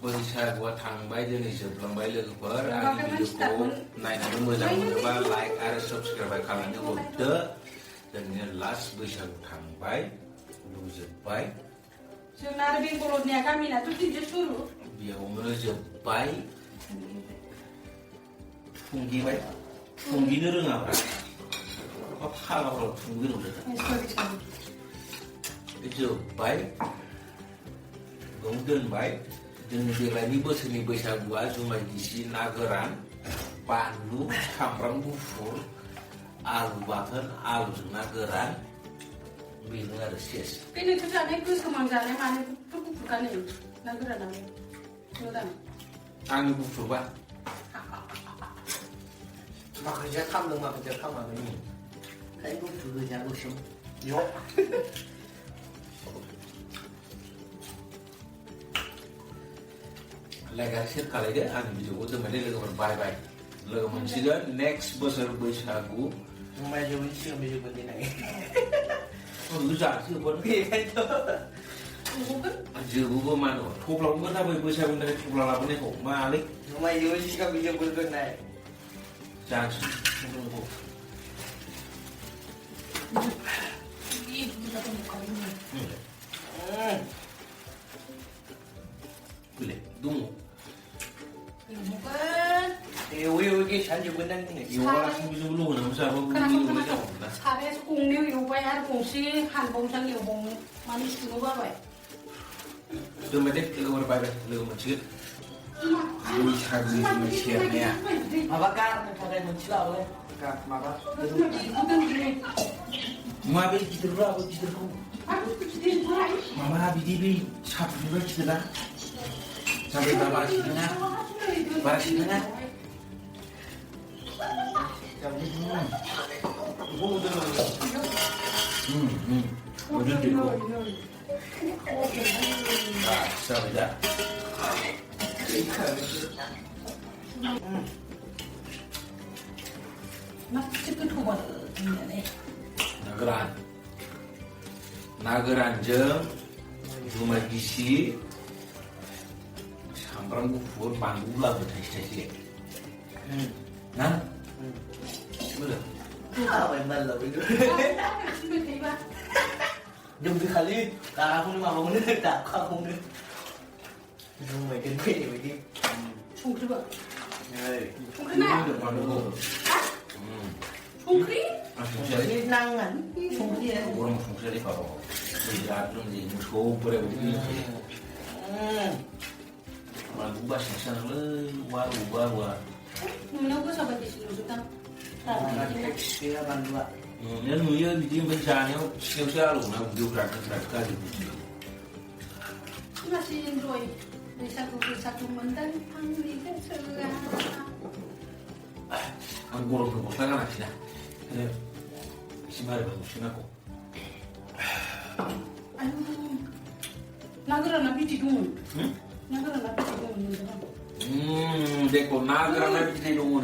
बैसागुआ थांबाय दिनै जोबलांबाय लोगोफोर आंनि भिडिअखौ नायनानै मोजां मोनोबा लाइक आरो साबस्क्राइब खालामनो हरदो जोंनि लास्ट बैसागु थांबाय जोब्बाय जोंना आरो बेंगलरनिया गामिनाथ' दिनजों सुरु बेयावनो जोब्बाय थुंगिबाय थुंगिनो रोङाब्रा मा फालाफ्राव थुंगिनो रोङा जोब्बाय दोनबाय जोंनि देग्लायनि बोसोरनि बैसागुआ जुमाय गिसि ना गोरान बानलु सामब्राम गुफुर आलु बाथोन आलुजों ना गोरान बेनो आरो सेस बे नोंसोर जानाय गोसोमां जानाय मानो गुफुर गानो ना गोरानाबो मोजां आंनि गुफुरबा माखासेया खामदों माखासेया खामाखै खाय गुफुर गोजा गोसोम ज' लाइक आरो शेयार खालायदो आंनि भिडिअखौ दोनबाय लोगोफोर बाय बाय लोगो मोनसिगोन नेक्स्ट बोसोर बैसागु जुमाय जोबैनि सिगां बे जोबगोन देनाय जानोसै जोबोबो मा दं थब्लाबो खोन्थाबाय बैसागुनि थाखाय थब्ला लाबोनायखौ मालै जुमाय जोबैनि सिगां बे जोबगोन दोननाय जानोसै दङ एवै गे सानजोबगोन दां दिनै एवालासिनो बेजोंबो लगायनानै जाबाबो साराया गंनैयाव एवबाय आरो गंसे हानबावजां एवबावनो माने सुनो बाबाय दोनबाय दे लोगोफोर बाय बाय लोगो मोनसिगोन बैसागुनि जुमाय सेरनाया माबा गारनो थाखाय मोनसे लाबोलाय माबा माबे गिदिरब्लाबो गिदिरखौ माबा बिदि बै साफुनिबा गिदिरा जाबाय बारासिन नङा जाबाय दा ना गोरानजों जुमाय गिसि सामब्राम गुफुर बानलु लाबो थाइसे थाइसे ना बोलो थाबाय माल जों बे खालि दाखौनो माबाखौनो दाखाखौनो जुमाय दोनफैनाय बायदि संख्रिबो संख्रि नांगोन संख्रिया गरम संख्रि बारो बिराद लोंजायो मोसौ बोराय बायदि बानलु बासिनोसो नांगौलै वा नोंनाव गोसा बायदिसो नुजोबदां गैया बानलुआ नुयो बिदि ओमफ्राय जानायाव सिङावसो आलौना उदैफ्रा गाज्रि लासिन रय बैसागु मोनदों आंनि गोसोआ आं गरमखौ गस्ला गानाखिना एसे मारिबा नुसोनांगौ ना गोराना बिदि दंमोन ना गोराना बिदि दंमोन देखो ना गोराना बिदै दङनो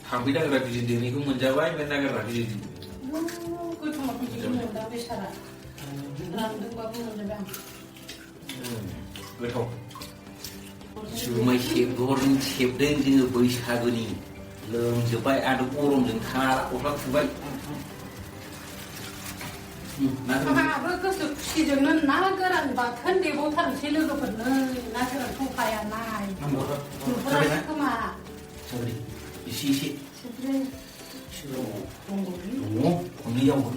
थाम्फै दांग्रा बिदै दैनायखौ मोनजाबाय ओमफ्राय ना गोराना बिदै गोथाङाव बिदि दंमोन दा बेसारा रानदोंबाबो मोनजाबाय आं गोथाव जुमाय सेबदों जोङो बैसागुनि लोंजोब्बाय आरो गरमजों थाङा गस्ला खुबाय आंहाबो गोसो खुसिजोंनो ना गोरान बाथोन देबावथारनोसै लोगोफोरनो ना गोरान थफाया नाय नुफेराखै खोमा एसे दङ खननै यावगोन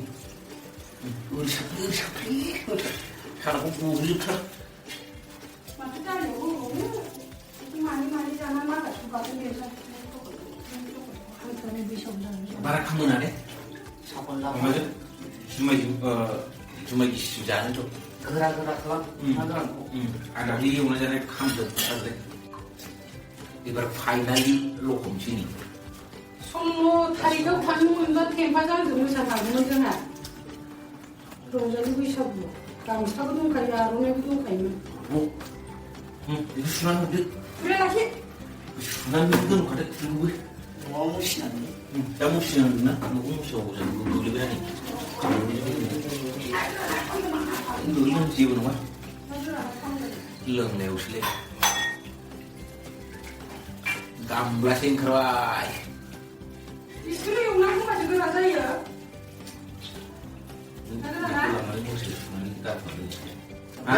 ओरैसाफ्रि खानाखौ गहोजोबथार माथो दालियाव होबावनो मानि जाना मागासो बाथोन देरसा हांसोनि बैसागु बारा खामोना दे साबन लाबो जुमाय गिसि जानो गोरा खालाम ना गोरानखौ आं दाख्लै एवना जानाय खामजोबथारदों एबार फाइनालि लखमसै नै 16 थारिखआव थांनो मोनबा टेम्पाजों आंजों मोसाफागौमोन जोंहा रंजालि बैसागु गामसाबो दंखायो आर'नाइबो दंखायोमोन बेखौ सुनानै हरदो सुलायाखै सुनानै दोनखादो न'आव मुसिनानै दा मुसिनांगोन ना न'आव मुसियावबो जों गोग्लैबाय नै गोग्लैनानै जेबो नङा लोंनायावसोलै गामब्लासो ओंखारबाय बिसोरो एवनानै होबासो गोरा जायो लांनानै दसे सुनानै गारनानै हा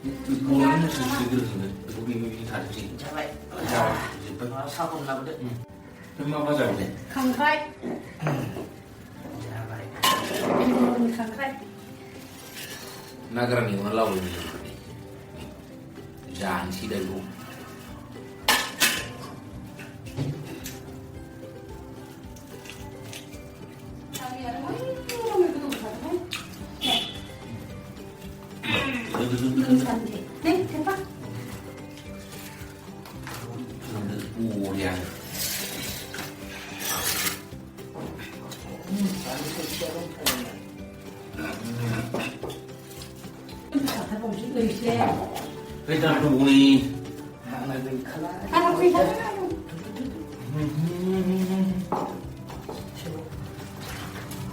बेखौनो नोंसोर ग्रोजोबो बेखौ बेबायदि थादोंसै जाबाय जोब्बाय साखौनो लाबोदो मा मा जागोन दे खांख्राइ जाबाय खांख्राइ ना गोरान एवना लाबोदो जानोसै दा बेखौ 오리야. 일단 또 우리 하나는 칼라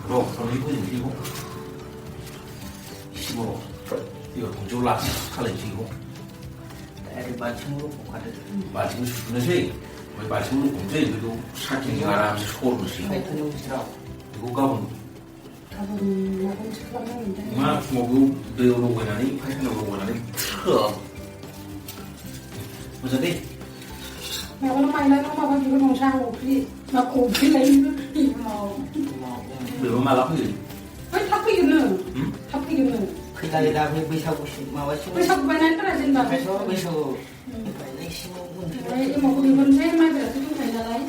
로 그리고 이거 15 이거 동조라 칼레지고 dari bacunglu ada 마침 수는지 왜 마침으로 공제 이거 사진이 알아서 소를 시 itu cerau 이거 가면 가본 나본 책방인데 막 뭐고 배우러 가나니 파이팅으로 가나니 쳐 무슨 데 mà nó mày lấy nó mà có gì có màu sang một cái mà cổ cái lấy cái màu 배우 말아 그 왜 탑이 있는 탑이 있는 kita dah bisa mawas 왜 자꾸 맨날 떨어진다 bisa ini semua pun 왜 뭐 이건 새 말들 좀 되잖아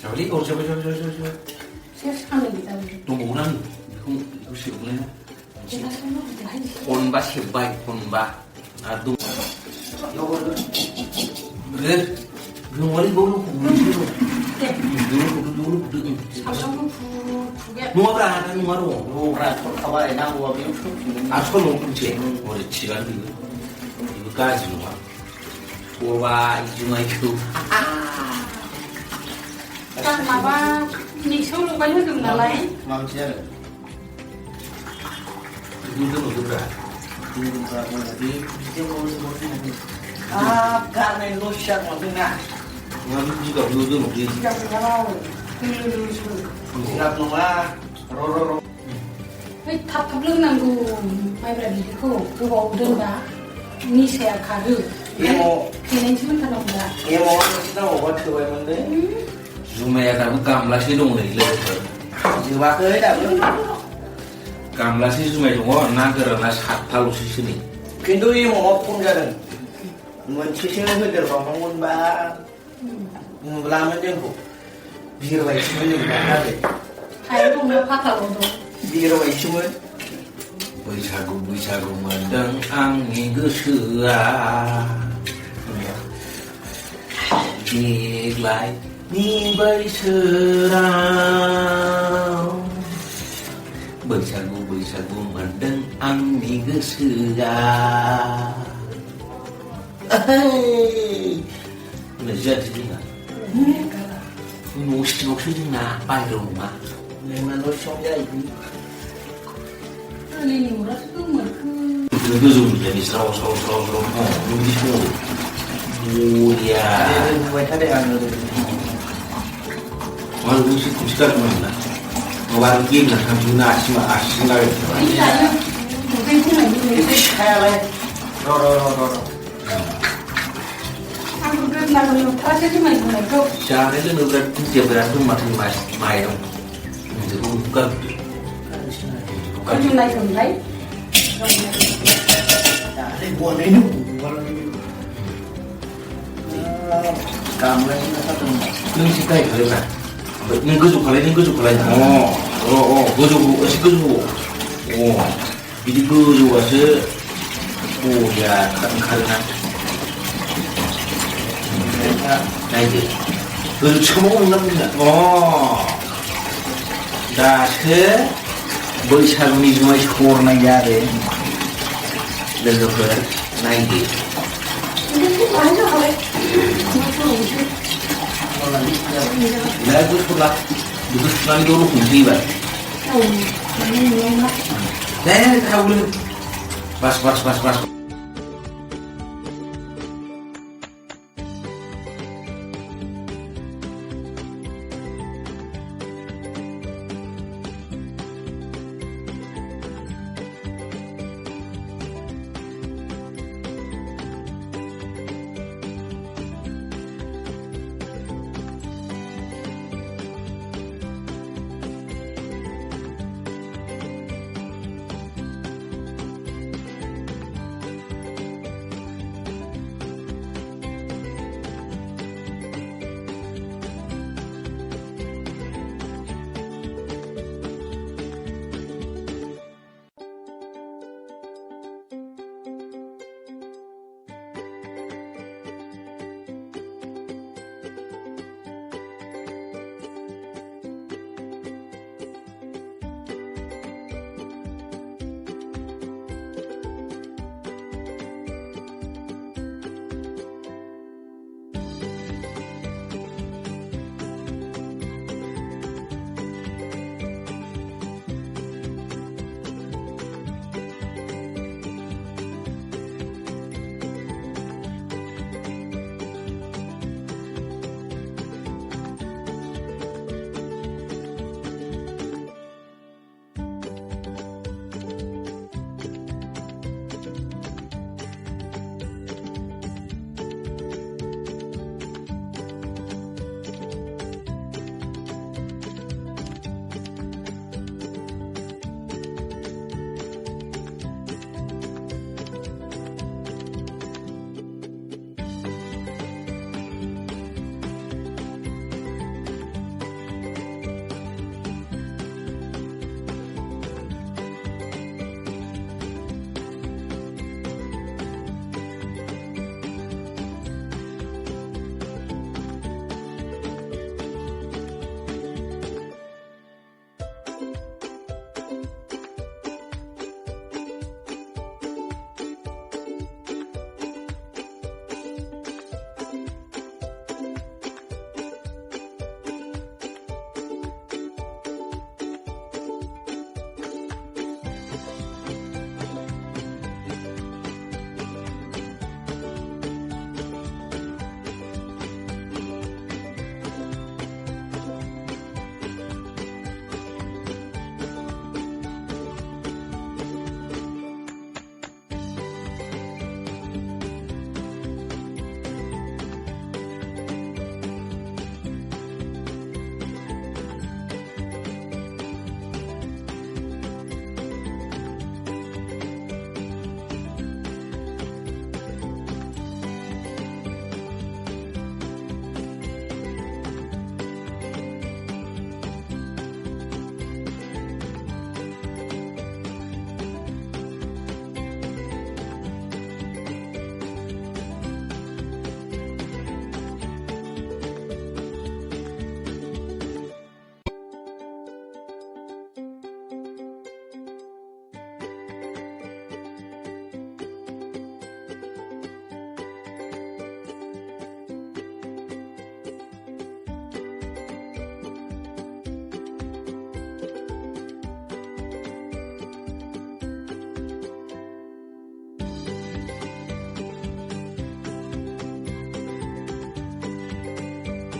저리 거 저거 새 사는 게 있다 또 뭐는 이거 시험을 제가 설명을 하지 혼바 시바이 혼바 아도 요거는 그래 그 머리 보고 부르시로 네 누구 삼성은 두개 누워라 하는 누워로 ora kawan nak buat biu 아 손을 훔치 우리 지가 이거까지 누워 오바 이중아 이거 kan mà nhị số luôn bao nhiêu đừng là lấy mamsia 이거 누구라 karena losak maksudnya 이거 누구 누구 chẳng có đâu cứ siap nunglah roro cái thắp thắp lưng nàng dù mai bây giờ đi cô cứ bỏ đơn đá ni xe khá được thì nên chứ mình thật lòng đã ya mau kita mau buat kue mende Zumaya kamu kamlasi dong nih lihat jiwa kue dah belum kamlasi zumaya dong nagar nas hatta lu sini কিন্তু এই মহৎপূর্ণ জানেন मोनसेसो होदेरबावनांगोन बा नुब्लामोन जोंखौ बिरबायसोमोन जों दाखालि hai dong nó phát thảo rồi बिरबायसोमोन बैसागु बैसागु मोनदों आंनि गोसोआ देग्लाय नि बोसोराव बैसागु बैसागु मोनदों आंनि गोसोआ jadi juga musik juga apa rumah memang lo songja itu ini murah tuh mereka itu juga jadi serau oh lebih semua ya ada buat ada anu malu musik kan mana mau game lah kan guna asma lah iya ya mungkin itu lagi itu sekali ro aku kan lalu terasa cuma itu mereka cara itu nubrak dia berantem makin main itu bukan kan cuma itu lagi ada buat ini kamu ini apa tuh ini sih kayak gimana ini gue juga lain gue juga sih jadi gue juga sih ya karena nah itu 그 처음 납니다. 다시 बैसागुनि जुमाय सरनाय जादों लोगोफोर नायदो दा गुसुला बेखौ सुनानै द' लखबनोसै एबार दे थावल बास बास बास बास